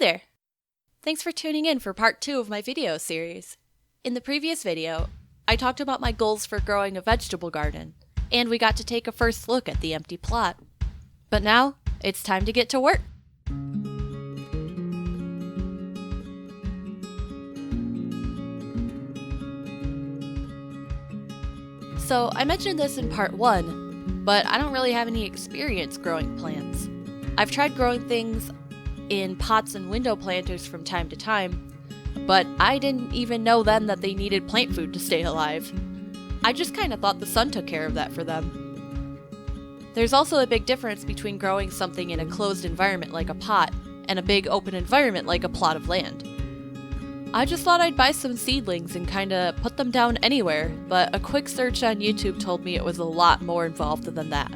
there! Thanks for tuning in for part 2 of my video series. In the previous video, I talked about my goals for growing a vegetable garden, and we got to take a first look at the empty plot. But now, it's time to get to work! So, I mentioned this in part 1, but I don't really have any experience growing plants. I've tried growing things in pots and window planters from time to time, but I didn't even know then that they needed plant food to stay alive. I just kinda thought the sun took care of that for them. There's also a big difference between growing something in a closed environment like a pot and a big open environment like a plot of land. I just thought I'd buy some seedlings and kinda put them down anywhere, but a quick search on YouTube told me it was a lot more involved than that.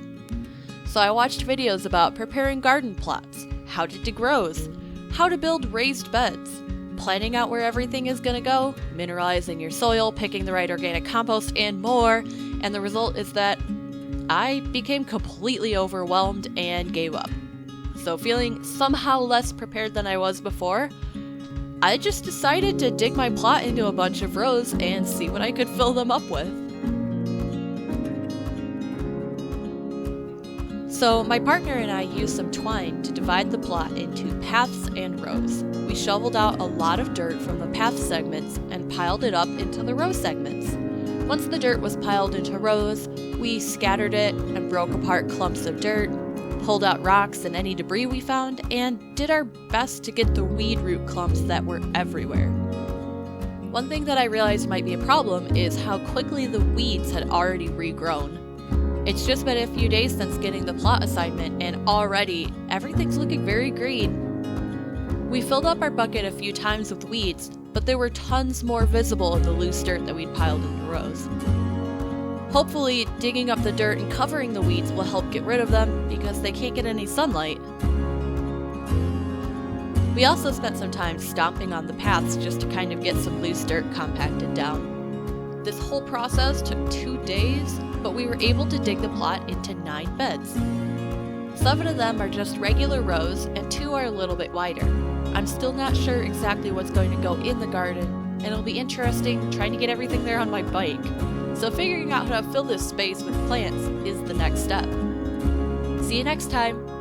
So I watched videos about preparing garden plots, how to dig rows, how to build raised beds, planning out where everything is gonna go, mineralizing your soil, picking the right organic compost, and more, and the result is that I became completely overwhelmed and gave up. So feeling somehow less prepared than I was before, I just decided to dig my plot into a bunch of rows and see what I could fill them up with. So my partner and I used some twine to divide the plot into paths and rows. We shoveled out a lot of dirt from the path segments and piled it up into the row segments. Once the dirt was piled into rows, we scattered it and broke apart clumps of dirt, pulled out rocks and any debris we found, and did our best to get the weed root clumps that were everywhere. One thing that I realized might be a problem is how quickly the weeds had already regrown. It's just been a few days since getting the plot assignment, and already everything's looking very green. We filled up our bucket a few times with weeds, but there were tons more visible of the loose dirt that we'd piled into rows. Hopefully, digging up the dirt and covering the weeds will help get rid of them because they can't get any sunlight. We also spent some time stomping on the paths just to kind of get some loose dirt compacted down. This whole process took 2 days, but we were able to dig the plot into 9 beds. 7 of them are just regular rows and 2 are a little bit wider. I'm still not sure exactly what's going to go in the garden, and it'll be interesting trying to get everything there on my bike. So figuring out how to fill this space with plants is the next step. See you next time!